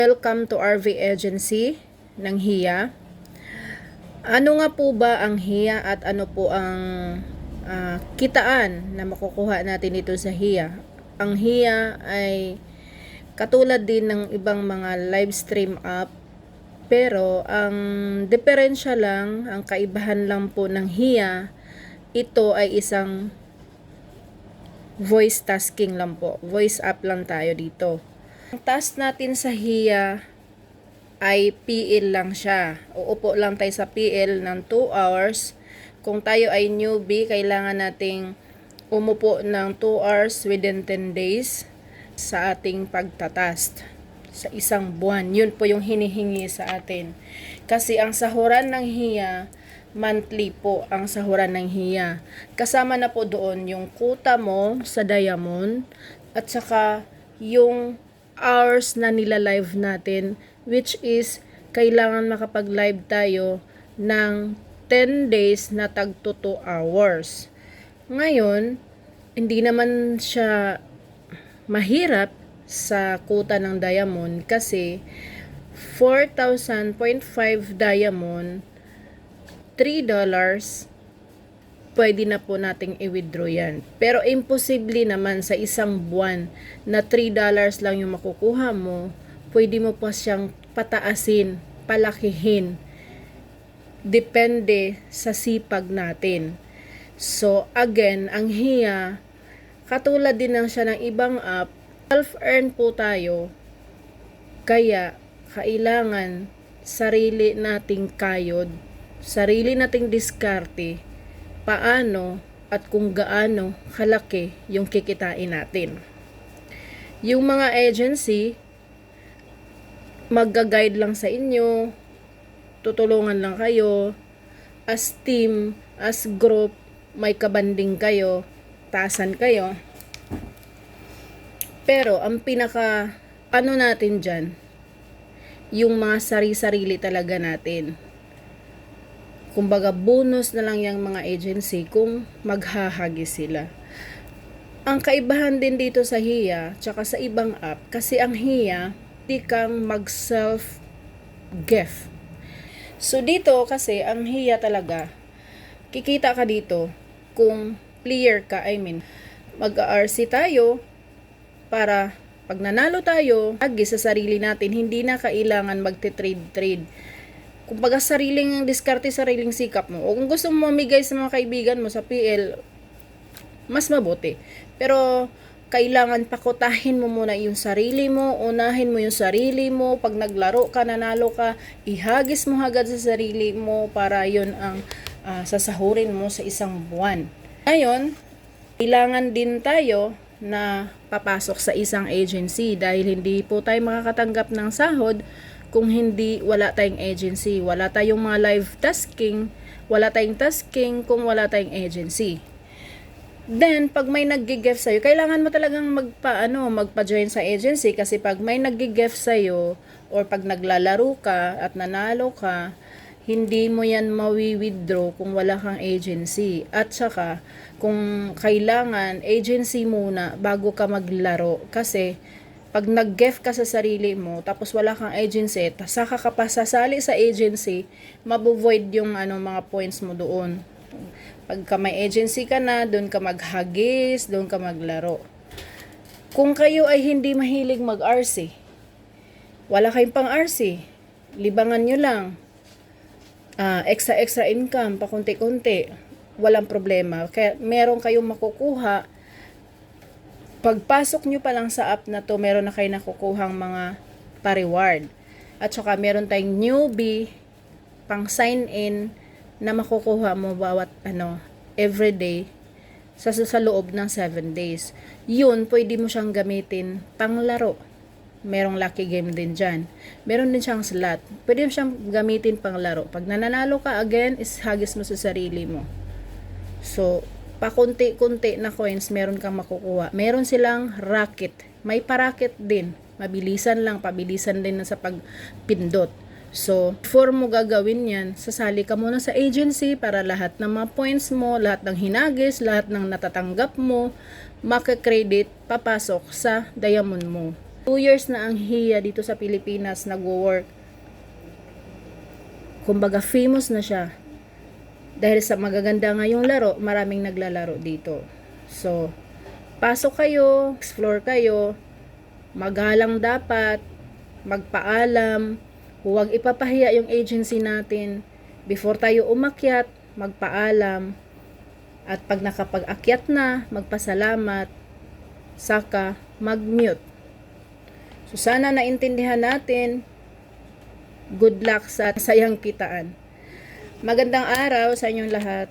Welcome to RV Agency ng HIA. Ano nga po ba ang HIA at ano po ang kitaan na makukuha natin dito sa HIA? Ang HIA ay katulad din ng ibang mga live stream app, pero ang diferensya lang, ang kaibahan lang po ng HIA, ito ay isang voice tasking lang po. Voice app lang tayo dito. Ang task natin sa HIA ay PL lang siya. Uupo lang tayo sa PL ng 2 hours. Kung tayo ay newbie, kailangan nating umupo ng 2 hours within 10 days sa ating pagtatast. Sa isang buwan. Yun po yung hinihingi sa atin. Kasi ang sahuran ng HIA, monthly po ang sahuran ng HIA. Kasama na po doon yung quota mo sa Diamond at saka yung hours na nila-live natin, which is kailangan makapag-live tayo ng 10 days na tagto 2 hours. Ngayon, hindi naman siya mahirap sa quota ng Diamond kasi 4,000.5 Diamond, $3, pwede na po nating i-withdraw yan. Pero imposible naman sa isang buwan na $3 lang yung makukuha mo, pwede mo pa siyang pataasin, palakihin. Depende sa sipag natin. So again, ang HIA, katulad din lang siya ng ibang app, self-earn po tayo, kaya kailangan sarili nating kayod, sarili nating diskarte, paano at kung gaano kalaki yung kikitain natin. Yung mga agency, magga-guide lang sa inyo, tutulungan lang kayo, as team, as group, may kabanding kayo, tasan kayo. Pero ang pinaka ano natin dyan, yung mga sari-sarili talaga natin. Kumbaga bonus na lang yung mga agency kung maghahagis sila. Ang kaibahan din dito sa HIA tsaka sa ibang app, kasi ang HIA di kang mag self gift. So dito kasi ang HIA talaga, kikita ka dito kung player ka, mag-RC tayo para pag nanalo tayo, hagis sa sarili natin, hindi na kailangan magte-trade. Kumbaga sariling diskarte, sariling sikap mo. O kung gusto mo mamigay sa mga kaibigan mo sa PL, mas mabuti. Pero kailangan pakutahin mo muna yung sarili mo, unahin mo yung sarili mo. Pag naglaro ka, nanalo ka, ihagis mo agad sa sarili mo para yun ang sasahurin mo sa isang buwan. Ngayon, kailangan din tayo na papasok sa isang agency dahil hindi po tayo makakatanggap ng sahod kung hindi wala tayong agency, wala tayong mga live tasking, wala tayong tasking kung wala tayong agency. Then, pag may nag-gift sa'yo, kailangan mo talagang magpa-join sa agency kasi pag may nag-gift sa'yo or pag naglalaro ka at nanalo ka, hindi mo yan mawi-withdraw kung wala kang agency. At saka, kung kailangan, agency muna bago ka maglaro kasi pag nag-gift ka sa sarili mo, tapos wala kang agency, saka ka pa sasali sa agency, mabuvoid yung mga points mo doon. Pagka may agency ka na, doon ka maghagis, doon ka maglaro. Kung kayo ay hindi mahilig mag-RC, wala kayong pang RC, libangan nyo lang. Extra income, pakunti-kunti, walang problema. Kaya meron kayong makukuha. Pagpasok nyo pa lang sa app na to, meron na kayo nakukuhang mga pa-reward. At saka meron tayong newbie pang sign in na makukuha mo bawat everyday sa loob ng 7 days. Yun, pwede mo siyang gamitin pang laro. Merong lucky game din dyan. Meron din siyang slot. Pwede mo siyang gamitin pang laro. Pag nananalo ka again, is hagis mo sa sarili mo. So, pakunti-kunti na coins meron kang makukuha. Meron silang racket. May paracket din. Mabilisan lang, pabilisan din sa pagpindot. So, before mo gagawin yan, sasali ka muna sa agency para lahat ng mga points mo, lahat ng hinagis, lahat ng natatanggap mo, maka-credit, papasok sa Diamond mo. 2 years na ang Hiya dito sa Pilipinas nagwo-work. Kumbaga famous na siya. Dahil sa magaganda nga yung laro, maraming naglalaro dito. So, pasok kayo, explore kayo, magalang dapat, magpaalam, huwag ipapahiya yung agency natin. Before tayo umakyat, magpaalam. At pag nakapag-akyat na, magpasalamat, saka mag-mute. So, sana naintindihan natin. Good luck sa sayang kitaan. Magandang araw sa inyong lahat.